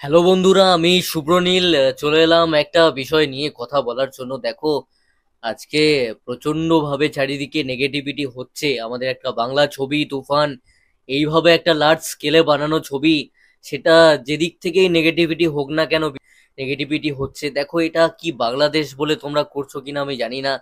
Hello বন্ধুরা, আমি শুভ্রনীল চলে এলাম একটা বিষয় নিয়ে কথা বলার জন্য। দেখো, আজকে প্রচন্ড ভাবে চারিদিকে নেগেটিভিটি হচ্ছে। আমাদের একটা বাংলা ছবি তুফান, এইভাবে একটা লার্জ স্কেলে বানানো ছবি, সেটা যেদিক থেকেই নেগেটিভিটি হোক না কেন, নেগেটিভিটি হচ্ছে। দেখো, এটা কি বাংলাদেশ বলে তোমরা করছো কিনা আমি জানি না।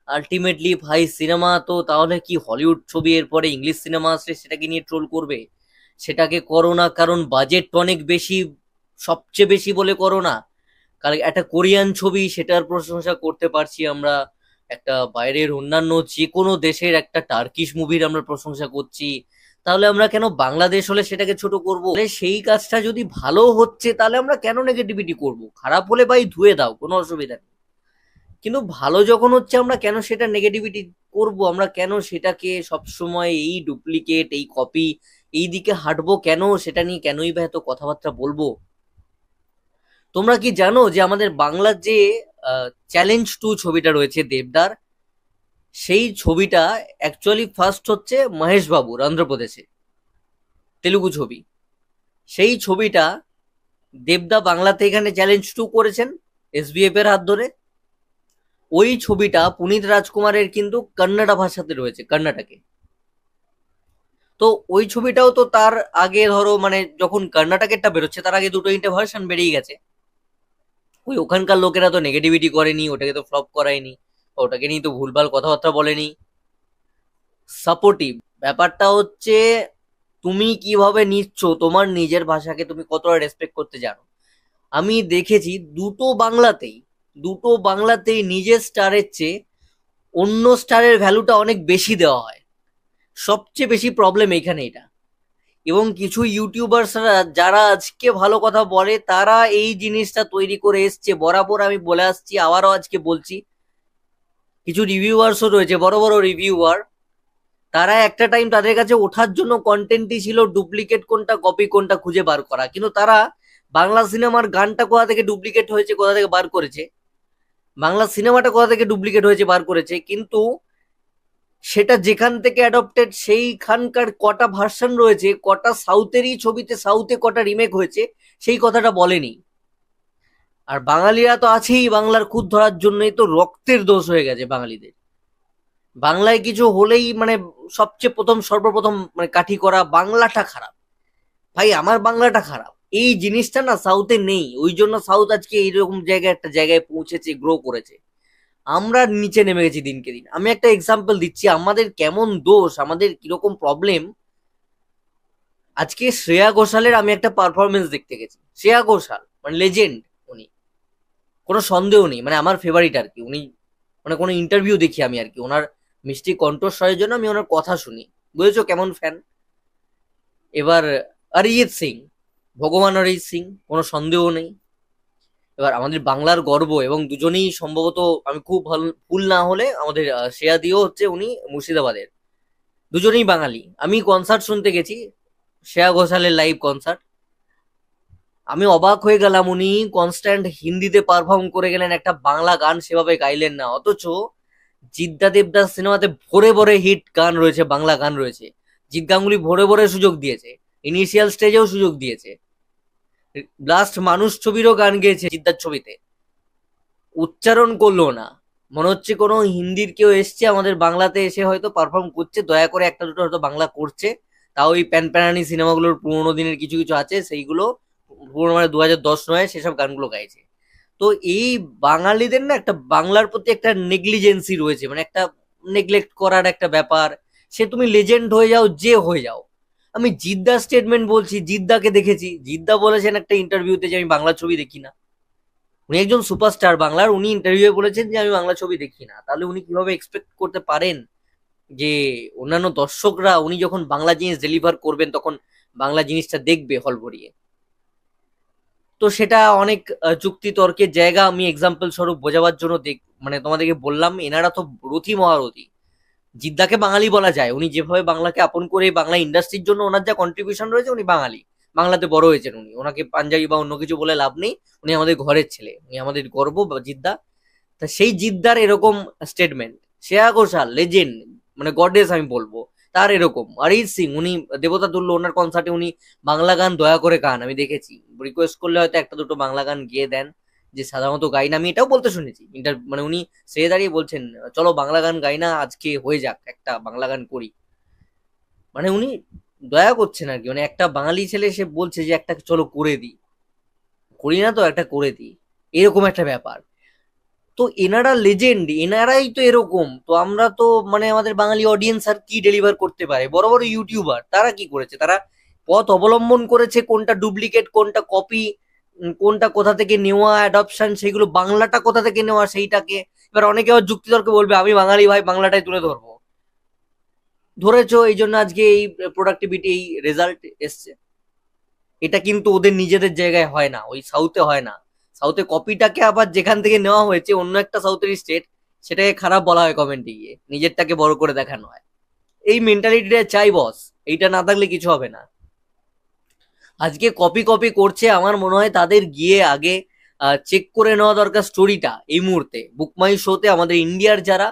আলটিমেটলি ভাই, সিনেমা তো তাহলে কি হলিউড ছবি এরপরে ইংলিশ সিনেমা আসলে সেটাকে নিয়ে ট্রোল করবে? সেটাকে করো না, কারণ বাজেট অনেক বেশি, সবচেয়ে বেশি বলে করো না। কারণ একটা কোরিয়ান ছবি, সেটার প্রশংসা করতে পারছি আমরা। একটা বাইরের অন্যান্য যে কোনো দেশের একটা টার্কিশ মুভির আমরা প্রশংসা করছি, তাহলে আমরা কেন বাংলাদেশ হলে সেটাকে ছোট করব? সেই কাজটা যদি ভালো হচ্ছে তাহলে আমরা কেন নেগেটিভিটি করব? খারাপ হলে ভাই ধুয়ে দাও, কোনো অসুবিধা নেই। কিন্তু ভালো যখন হচ্ছে আমরা কেন সেটা নেগেটিভিটি করব? আমরা কেন সেটাকে সবসময় এই ডুপ্লিকেট, এই কপি, এই দিকে হাঁটবো কেন? সেটা নিয়ে কেনই বা এত কথাবার্তা বলবো? তোমরা কি জানো যে আমাদের বাংলার যে চ্যালেঞ্জ 2 ছবিটা রয়েছে দেবদার, সেই ছবিটা অ্যাকচুয়ালি ফার্স্ট হচ্ছে মহেশ বাবুর, অন্ধ্রপ্রদেশে, তেলুগু ছবি। সেই ছবিটা দেবদা বাংলাতে এখানে চ্যালেঞ্জ 2 করেছেন এসবিএফ এর হাত ধরে। ওই ছবিটা পুনিত রাজকুমারের কিন্তু কন্নড়া ভাষাতে রয়েছে, কর্ণাটকে। তো ওই ছবিটাও তো তার আগে ধরো, মানে যখন কর্ণাটকেরটা বেরোচ্ছে তার আগে 2-3টে ভার্সন বেরিয়ে গেছে। ওই ওখানকার লোকেরা তো নেগেটিভিটি করেনি, ওটাকে তো ফ্লপ করায়নি, ওটাকে নিয়ে তো ভুলভাল কথাবার্তা বলেনি। সাপোর্টিভ ব্যাপারটা হচ্ছে তুমি কিভাবে নিচ্ছ, তোমার নিজের ভাষাকে তুমি কতটা রেসপেক্ট করতে জানো। আমি দেখেছি দুটো বাংলাতেই নিজের স্টারের চেয়ে অন্য স্টারের ভ্যালুটা অনেক বেশি দেওয়া হয়। সবচেয়ে বেশি প্রবলেম এখানে এটা। এবং কিছু ইউটিউবার্সরা যারা আজকে ভালো কথা বলে, তারা এই জিনিসটা তৈরি করে এসছে বরাবর। আমি বলে আসছি, আবারও আজকে বলছি, কিছু রিভিউয়ার্সও রয়েছে, বড় বড় রিভিউয়ার। তারা একটা টাইম তাদের কাছে ওঠার জন্য কন্টেন্টই ছিল ডুপ্লিকেট কোনটা কপি কোনটা খুঁজে বার করা। কিন্তু তারা বাংলা সিনেমার গানটা কোথা থেকে ডুপ্লিকেট হয়েছে কোথা থেকে বার করেছে, বাংলা সিনেমাটা কোথা থেকে ডুপ্লিকেট হয়েছে বার করেছে, কিন্তু সেটা যেখান থেকে অ্যাডপ্টেড সেইখানকার কটা ভার্সন রয়েছে, কটা সাউথেরই ছবিতে সাউথে কটা রিমেক হয়েছে, সেই কথাটা বলেনি। আর বাঙালিরা তো আছেই বাংলার খুদ ধরার জন্যই, তো রক্তের দোষ হয়ে গেছে বাঙালিদের। বাংলায় কিছু হলেই মানে সবচেয়ে প্রথম সর্বপ্রথম মানে কাঠি করা বাংলাটা খারাপ। ভাই, আমার বাংলাটা খারাপ, এই জিনিসটা না সাউথে নেই। ওই জন্য সাউথ আজকে এইরকম জায়গায় একটা জায়গায় পৌঁছেছে, গ্রো করেছে। আমরা নিচে নেমে গেছি দিনকে দিন। আমি একটা এক্সাম্পল দিচ্ছি আমাদের কেমন দোষ, আমাদের কিরকম প্রবলেম। আজকে শ্রেয়া ঘোষালের আমি একটা পারফরমেন্স দেখতে গেছি। শ্রেয়া ঘোষাল মানে লেজেন্ড, উনি কোনো সন্দেহ নেই, মানে আমার ফেভারিট আর কি উনি। মানে কোনো ইন্টারভিউ দেখি আমি আর কি, ওনার মিষ্টি কণ্ঠস্বরের জন্য আমি ওনার কথা শুনি। বুঝেছো কেমন ফ্যান? এবার অরিজিৎ সিং, ভগবান অরিজিৎ সিং, কোনো সন্দেহ নেই। এবার আমাদের বাংলার গর্ব, এবং দুজনেই সম্ভবত, আমি খুব ভালো ভুল না হলে আমাদের শ্রেয়া দিও হচ্ছে উনি মুর্শিদাবাদের। দুজনেই বাঙালি। আমি কনসার্ট শুনতে গেছি, শ্রেয়া ঘোষালের লাইভ কনসার্ট। আমি অবাক হয়ে গেলাম, উনি কনস্ট্যান্ট হিন্দিতে পারফর্ম করে গেলেন, একটা বাংলা গান সেভাবে গাইলেন না। অথচ জিদ্দা দেবদাস সিনেমাতে ভরে ভরে হিট গান রয়েছে, বাংলা গান রয়েছে। জিৎ গাঙ্গুলি ভরে ভরে সুযোগ দিয়েছে, ইনিশিয়াল স্টেজেও সুযোগ দিয়েছে। লাস্ট মানুষ ছবিরও গান গেয়েছে জিদ্দার ছবিতে, উচ্চারণ করলো না। মনে হচ্ছে কোনো হিন্দির কেউ এসছে আমাদের বাংলাতে এসে হয়তো পারফর্ম করছে, দয়া করে একটা দুটো হয়তো বাংলা করছে। তাও ওই প্যান প্যানানি সিনেমাগুলোর পুরোনো দিনের কিছু কিছু আছে, সেইগুলো পুরোনো মানে 2010 নয়, সেসব গানগুলো গাইছে। তো এই বাঙালিদের না একটা বাংলার প্রতি একটা নেগলিজেন্সি রয়েছে, মানে একটা নেগলেক্ট করার একটা ব্যাপার। সে তুমি লেজেন্ড হয়ে যাও, যে হয়ে যাও। আমি জিদ্দা স্টেটমেন্ট বলছি, জিদ্দাকে দেখেছি, জিদ্দা বলেছেন একটা ইন্টারভিউতে যে আমি বাংলা ছবি দেখি না। উনি একজন সুপারস্টার বাংলার, উনি ইন্টারভিউ বলেছেন যে আমি বাংলা ছবি দেখি না। তাহলে উনি কিভাবে এক্সপেক্ট করতে পারেন যে অন্যান্য দর্শকরা উনি যখন বাংলা জিনিস ডেলিভার করবেন তখন বাংলা জিনিসটা দেখবে হল ভরিয়ে? তো সেটা অনেক যুক্তি তর্কের জায়গা। আমি এক্সাম্পল স্বরূপ বোঝাবার জন্য মানে তোমাদেরকে বললাম, এনারা তো রথী মহারথী। জিদ্দাকে বাঙালি বলা যায়, উনি যেভাবে বাংলাকে আপন করে বাংলা ইন্ডাস্ট্রির জন্য ওনার যা কন্ট্রিবিউশন রয়েছে, উনি বাঙালি, বাংলাতে বড় হয়েছেন উনি। ওনাকে পাঞ্জাবি বা অন্য কিছু বলে লাভ নেই, উনি আমাদের ঘরের ছেলে, উনি আমাদের গর্ব জিদ্দা। তা সেই জিদ্দার এরকম স্টেটমেন্ট। শ্রেয়া ঘোষাল লেজেন্ড, মানে গডেস আমি বলবো। তার এরকম। অরিজিৎ সিং উনি দেবতা তুল্য, ওনার কনসার্টে উনি বাংলা গান দয়া করে গান, আমি দেখেছি রিকোয়েস্ট করলে হয়তো একটা দুটো বাংলা গান গিয়ে দেন, যে সাধারণত গাই না, আমি এটাও বলতে শুনেছি মানে উনি সে দাঁড়িয়ে বলছেন চলো বাংলা গান গাই না, আজকে হয়ে যাক একটা বাংলা গান করি, মানে উনি দয়া করছেন আর কি, মানে একটা বাঙালি ছেলে সে বলছে যে একটা চলো করে দিই, করি না তো একটা করে দিই, এরকম একটা ব্যাপার। তো এনারা লেজেন্ড, এনারাই তো এরকম, তো আমরা তো মানে আমাদের বাঙালি অডিয়েন্স আর কি ডেলিভার করতে পারে? বড় বড় ইউটিউবার তারা কি করেছে, তারা পথ অবলম্বন করেছে কোনটা ডুপ্লিকেট কোনটা কপি, কোনটা কোথা থেকে নেওয়া অ্যাডপশন, সেগুলো বাংলাটা কোথা থেকে নেওয়া সেইটাকে, এবার অনেকে আবার যুক্তিতর্কে বলবে আমি বাঙালি ভাই বাংলাটাই তুলে ধরবো, ধরেছো এই জন্য আজকে এই প্রোডাক্টিভিটি এই রেজাল্ট এসছে। এটা কিন্তু ওদের নিজেদের জায়গায় হয় না, ওই সাউথে হয় না। সাউথে কপিটাকে আবার যেখান থেকে নেওয়া হয়েছে অন্য একটা সাউথের স্টেট, সেটাকে খারাপ বলা হয় কমেন্টে গিয়ে, নিজেরটাকে বড় করে দেখানো হয়। এই মেন্টালিটিটা চাই বস, এইটা না থাকলে কিছু হবে না। আজকে কপি কপি করছে, আমার মনে হয় তাদের গিয়ে আগে চেক করে নেওয়া দরকার স্টোরিটা। এই মুহূর্তে বুকমাই শোতে আমাদের ইন্ডিয়ার যারা,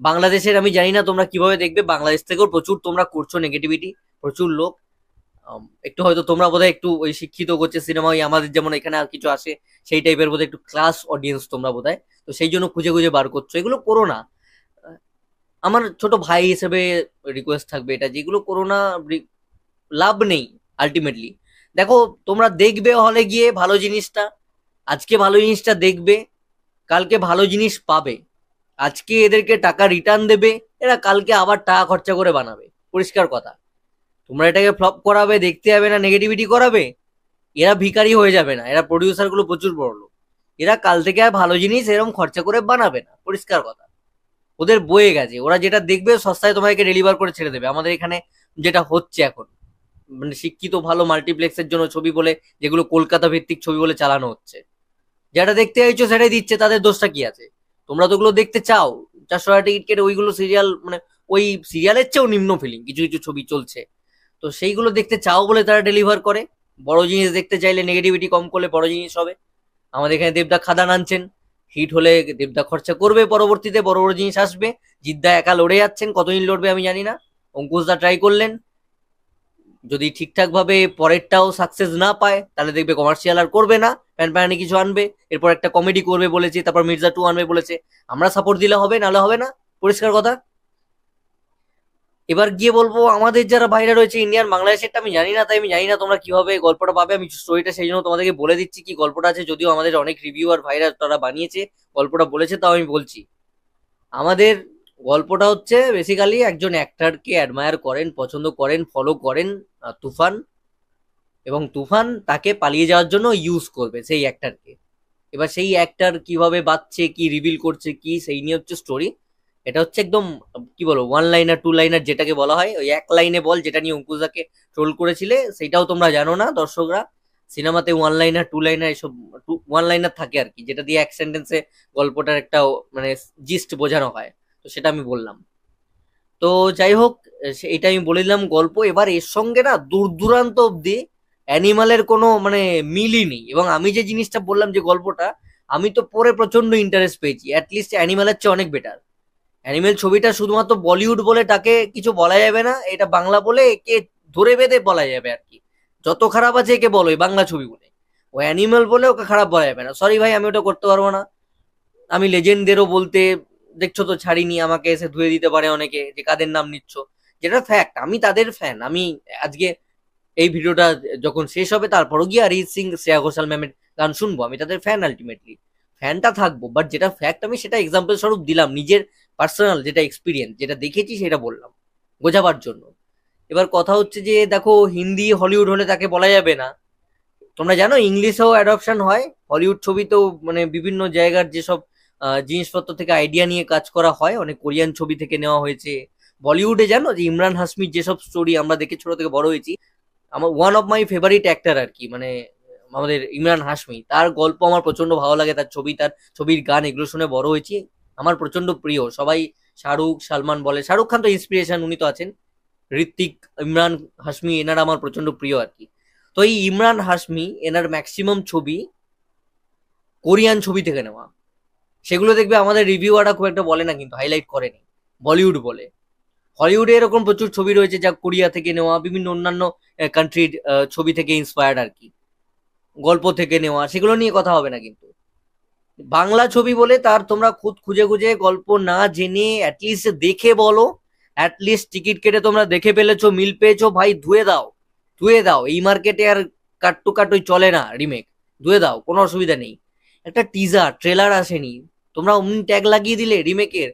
বাংলাদেশের আমি জানি না তোমরা কিভাবে দেখবে, বাংলাদেশ থেকেও প্রচুর তোমরা করছো নেগেটিভিটি, প্রচুর লোক। একটু হয়তো তোমরা বোধহয় একটু ওই শিক্ষিত করছে সিনেমা, ওই আমাদের যেমন এখানে আর কিছু আসে সেই টাইপের বোধহয় একটু ক্লাস অডিয়েন্স তোমরা বোধহয়, তো সেই জন্য খুঁজে খুঁজে বার করছো, এগুলো করো না। আমার ছোট ভাই হিসেবে রিকোয়েস্ট থাকবে এটা, যেগুলো করো না, লাভ নেই আলটিমেটলি। দেখো তোমরা দেখবে হলে গিয়ে ভালো জিনিসটা, আজকে ভালো জিনিসটা দেখবে, কালকে ভালো জিনিস পাবে। আজকে এদেরকে টাকা রিটার্ন দেবে, এরা কালকে আবার টাকা খরচা করে বানাবে, পরিষ্কার কথা। তোমরা এটাকে ফ্লপ করাবে, দেখতে যাবে না, নেগেটিভিটি করাবে, এরা ভিখারি হয়ে যাবে না, এরা প্রডিউসার গুলো প্রচুর বড় লোক, এরা কাল থেকে আর ভালো জিনিস এরকম খরচা করে বানাবে না, পরিষ্কার কথা। ওদের বয়ে গেছে, ওরা যেটা দেখবে সস্তায় তোমাকে ডেলিভার করে ছেড়ে দেবে। আমাদের এখানে যেটা হচ্ছে এখন, মানে শিক্ষিত ভালো মাল্টিপ্লেক্সের জন্য ছবি বলে, যেগুলো কলকাতা ভিত্তিক ছবি বলে চালানো হচ্ছে, যেটা দেখতে চাইছো সেটাই দিচ্ছে, তাদের দোষটা কি আছে? তোমরা তো ওগুলো দেখতে চাও, 400 টাকা টিকিট কেটে ওইগুলো সিরিয়াল, মানে ওই সিরিয়ালের চেয়েও নিম্ন ফিলিং কিছু কিছু ছবি চলছে, তো সেইগুলো দেখতে চাও বলে তারা ডেলিভার করে। বড় জিনিস দেখতে চাইলে নেগেটিভিটি কম করলে বড় জিনিস হবে। আমাদের এখানে দেবদা খাদান আনছেন, হিট হলে দেবদা খরচা করবে, পরবর্তীতে বড় বড় জিনিস আসবে। জিদ্দা একা লড়ে যাচ্ছেন, কতদিন লড়বে আমি জানি না, অঙ্কুশদা ট্রাই করলেন, যদি ঠিকঠাক ভাবে পরেরটাও সাকসেস না পায় তাহলে দেখবে কমার্শিয়াল আর করবে না, প্যান প্যানানি কিছু আনবে, এরপর একটা কমেডি করবে বলেছে, তারপর মির্জা 2 আনবে বলেছে, আমরা সাপোর্ট দিলে হবে, নাহলে হবে না, পরিষ্কার কথা। এবার গিয়ে বলবো আমাদের যারা বাইরে রয়েছে ইন্ডিয়ান বাংলাদেশেরটা আমি জানি না, তাই আমি জানি না তোমরা কিভাবে গল্পটা পাবে, আমি স্টোরিটা সেই জন্য তোমাদেরকে বলে দিচ্ছি কি গল্পটা আছে, যদিও আমাদের অনেক রিভিউয়ার ভাইরা তারা বানিয়েছে গল্পটা বলেছে, তাও আমি বলছি। আমাদের গল্পটা হচ্ছে বেসিক্যালি একজন অ্যাক্টরকে অ্যাডমায়ার করেন, পছন্দ করেন, ফলো করেন তুফান, এবং তুফান তাকে পালিয়ে যাওয়ার জন্য ইউজ করবে সেই অ্যাক্টরকে। এবার সেই অ্যাক্টর কিভাবে বাঁচছে, কি রিভিল করছে কি, সেই নিয়ে হচ্ছে স্টোরি। এটা হচ্ছে একদম কি বলো, 1 লাইনার 2 লাইনার যেটাকে বলা হয়, ওই এক লাইনে বল, যেটা নিয়ে অঙ্কুশদাকে ট্রোল করেছিলে সেটাও তোমরা জানো না দর্শকরা। সিনেমাতে 1 লাইনার 2 লাইনার এসব 1 লাইনার থাকে আর কি, যেটা দিয়ে এক সেন্টেন্সে গল্পটার একটা মানে জিস্ট বোঝানো হয়, তো সেটা আমি বললাম। তো যাই হোক, এটা আমি বলে দিলাম গল্প। এবার এর সঙ্গে না দূর দূরান্ত অব্দি অ্যানিমালের কোনো মানে মিলই নেই, এবং আমি যে জিনিসটা বললাম যে গল্পটা, আমি তো পরে প্রচন্ড ইন্টারেস্ট পেয়েছি, অ্যাটলিস্ট অ্যানিমালের চেয়ে অনেক বেটার। অ্যানিমেল ছবিটা শুধুমাত্র বলিউড বলে তাকে কিছু বলা যাবে না, এটা বাংলা বলে একে ধরে বেঁধে বলা যাবে আর কি, যত খারাপ আছে একে বলো এই বাংলা ছবি বলে, ও অ্যানিমেল বলে ওকে খারাপ বলা যাবে না। সরি ভাই, আমি ওটা করতে পারবো না। আমি লেজেন্ডদেরও বলতে দেখছো তো ছাড়িনি, আমাকে এসে ধুয়ে দিতে পারে অনেকে যে কাদের নাম নিচ্ছ, যেটা ফ্যাক্ট, আমি তাদের ফ্যান। আমি আজকে এই ভিডিওটা যখন শেষ হবে তারপরও গিয়ে অরিজিৎ সিং শ্রেয়া ঘোষাল ম্যামের গান শুনবো, আমি তাদের ফ্যান, আলটিমেটলি ফ্যানটা থাকবো, বাট যেটা ফ্যাক্ট আমি সেটা এক্সাম্পল স্বরূপ দিলাম, নিজের পার্সোনাল যেটা এক্সপিরিয়েন্স, যেটা দেখেছি সেটা বললাম বোঝাবার জন্য। এবার কথা হচ্ছে যে দেখো হিন্দি হলিউড হলে তাকে বলা যাবে না, তোমরা জানো ইংলিশেও অ্যাডপশন হয়, হলিউড ছবিতেও মানে বিভিন্ন জায়গার যেসব জিনিসপত্র থেকে আইডিয়া নিয়ে কাজ করা হয়, অনেক কোরিয়ান ছবি থেকে নেওয়া হয়েছে। বলিউডে জানো যে ইমরান হাসমির যেসব স্টোরি আমরা দেখে ছোট থেকে বড় হয়েছি, আমার one of my favourite actor আর কি, মানে আমাদের ইমরান হাশমি, তার গল্প আমার প্রচন্ড ভালো লাগে, তার ছবি, তার ছবির গান, এগুলো শুনে বড় হয়েছি, আমার প্রচন্ড প্রিয়। সবাই শাহরুখ সালমান বলে, শাহরুখ খান তো ইন্সপিরেশন, উনি তো আছেন, ঋত্বিক, ইমরান হাশমি, এনারা আমার প্রচন্ড প্রিয় আর কি। তো এই ইমরান হাশমি এনার ম্যাক্সিমাম ছবি কোরিয়ান ছবি থেকে নেওয়া, সেগুলো দেখবে আমাদের রিভিউয়াররা খুব একটা বলে না, কিন্তু হাইলাইট করেনি, বলিউড বলে। হলিউডে এরকম প্রচুর ছবি রয়েছে যা কোরিয়া থেকে নেওয়া, বিভিন্ন অন্যান্য কান্ট্রির ছবি থেকে ইন্সপায়ার্ড আর কি, গল্প থেকে নেওয়া, সেগুলো নিয়ে কথা হবে না। কিন্তু বাংলা ছবি বলে তার তোমরা খুদ খুঁজে খুঁজে গল্প না জেনে অ্যাটলিস্ট দেখে বলো, অ্যাটলিস্ট টিকিট কেটে তোমরা দেখে ফেলেছো, মিল পেয়েছো, ভাই ধুয়ে দাও, ধুয়ে দাও। এই মার্কেটে আর কাট টু কাট ওই চলে না রিমেক, ধুয়ে দাও, কোনো অসুবিধা নেই। একটা টিজার ট্রেলার আসেনি, তোমরা অমনি ট্যাগ লাগিয়ে দিলে রিমেকের।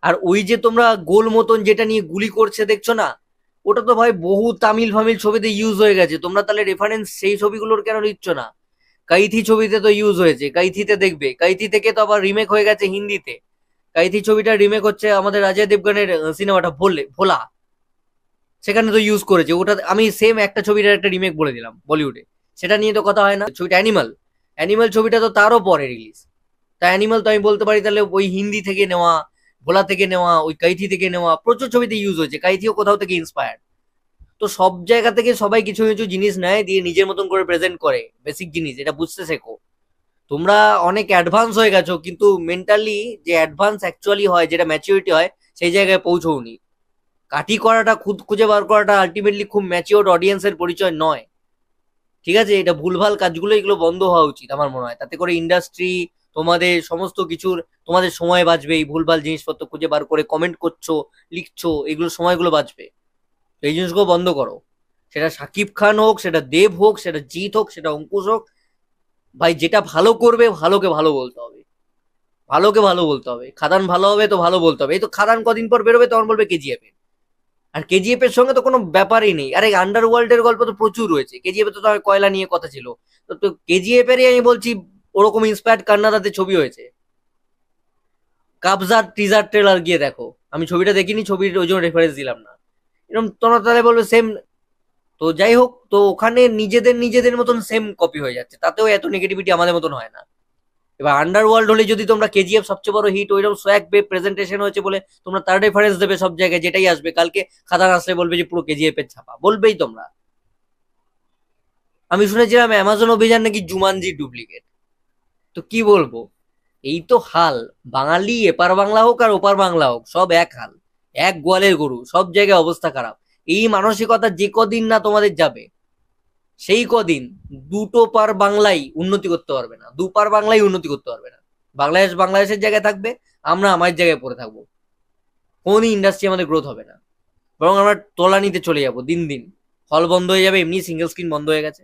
আর ওই যে তোমরা গোল মতন যেটা নিয়ে গুলি করছে দেখছো না, ওটা তো ভাই বহু তামিল ফামিল ছবিতে ইউজ হয়ে গেছে। তোমরা তাহলে রেফারেন্স সেই ছবিগুলোর কেন নিচ্ছ না? কাইথি ছবিতে তো ইউজ হয়েছে, কাইথিতে দেখবে, কাইথি থেকে তো আবার রিমেক হয়ে গেছে হিন্দিতে। কাইথি ছবিটা রিমেক হচ্ছে আমাদের অজয় দেবগনের সিনেমাটা ভোলা, সেখানে তো ইউজ করেছে ওটা। আমি সেম একটা ছবিটার একটা রিমেক বলে দিলাম বলিউডে, সেটা নিয়ে তো কথা হয় না। ছবিটা অ্যানিমাল, অ্যানিমাল ছবিটা তো তারও পরে রিলিজ। তা অ্যানিমাল তো আমি বলতে পারি তাহলে ওই হিন্দি থেকে নেওয়া, ভোলা থেকে নেওয়া, ওই কাইথি থেকে নেওয়া, প্রচুর ছবিতে ইউজ হয়েছে, কাইথিও কোথাও থেকে ইন্সপায়ার্ড। তো সব জায়গা থেকে সবাই কিছু কিছু জিনিস নেয়, দিয়ে নিজের মতন করে প্রেজেন্ট করে। বেসিক জিনিস এটা বুঝতে শেখো। তোমরা অনেক অ্যাডভান্স হয়ে গেছো, কিন্তু মেন্টালি যে অ্যাডভান্স অ্যাকচুয়ালি হয়, যেটা ম্যাচিউরিটি হয়, সেই জায়গায় পৌঁছওনি। কাটি করাটা, খুদ খুঁজে বার করাটা আলটিমেটলি খুব ম্যাচিওর অডিয়েন্সের পরিচয় নয়। ঠিক আছে, এটা ভুলভাল কাজগুলো, এগুলো বন্ধ হওয়া উচিত আমার মনে হয়। তাতে করে ইন্ডাস্ট্রি, তোমাদের সমস্ত কিছুর, তোমাদের সময় বাঁচবে। এই ভুলভাল জিনিসপত্র খুঁজে বার করে কমেন্ট করছো, লিখছো, এগুলো সময়গুলো বাঁচবে। তো এই জিনিসগুলো বন্ধ করো। সেটা শাকিব খান হোক, সেটা দেব হোক, সেটা জিৎ হোক, সেটা অঙ্কুশ হোক, ভাই যেটা ভালো করবে ভালোকে ভালো বলতে হবে, ভালোকে ভালো বলতে হবে। খাদান ভালো হবে তো ভালো বলতে হবে। এই তো খাদান কদিন পর বেরোবে, তখন বলবে কেজিএফ এর। আর কেজিএফ এর সঙ্গে তো কোনো ব্যাপারই নেই। আরে আন্ডারওয়ার্ল্ড এর গল্প তো প্রচুর রয়েছে, কেজিএফ তো কয়লা নিয়ে কথা ছিল। তো কেজিএফ এরই আমি বলছি ওরকম ইন্সপায়ার্ড কান্নাদাতে ছবি হয়েছে। কাবজার টিজার ট্রেলার গিয়ে দেখো, আমি ছবিটা দেখিনি, ছবির ওই জন্য রেফারেন্স দিলাম না। এরকম তোমরা তাহলে বলবে সেম। তো যাই হোক, তো ওখানে নিজেদের নিজেদের মতন সেম কপি হয়ে যাচ্ছে, তাতেও এত নেগেটিভিটি আমাদের মতন হয় না। এবার আন্ডারওয়ার্ল্ড হলে যদি তোমরা কেজিএফ সবচেয়ে বড় হিট, ওইরকম সোয়াগ বে প্রেজেন্টেশন হয়েছে বলে তোমরা তার রেফারেন্স দেবে সব জায়গায়, যেটাই আসবে কালকে খাদান আসলে বলবে যে পুরো কেজিএফ এর ছাপা, বলবেই তোমরা। আমি শুনেছিলাম অ্যামাজন অভিযান নাকি জুমানজি ডুপ্লিকেট। তো কি বলবো, এই তো হাল। বাঙালি এপার বাংলা হোক আর ওপার বাংলা হোক, সব এক হাল, এক গোয়ালের গরু, সব জায়গায় অবস্থা খারাপ। এই মানসিকতা যে কদিন না তোমাদের যাবে, সেই কদিন দুটো পার বাংলাই উন্নতি করতে পারবে না, দুপার বাংলাই উন্নতি করতে পারবে না। বাংলাদেশ বাংলাদেশের জায়গায় থাকবে, আমরা আমার জায়গায় পড়ে থাকবো। কোনই ইন্ডাস্ট্রি আমাদের গ্রোথ হবে না, বরং আমরা তলানিতে চলে যাবো দিন দিন। হল বন্ধ হয়ে যাবে, এমনি সিঙ্গেল স্ক্রিন বন্ধ হয়ে গেছে।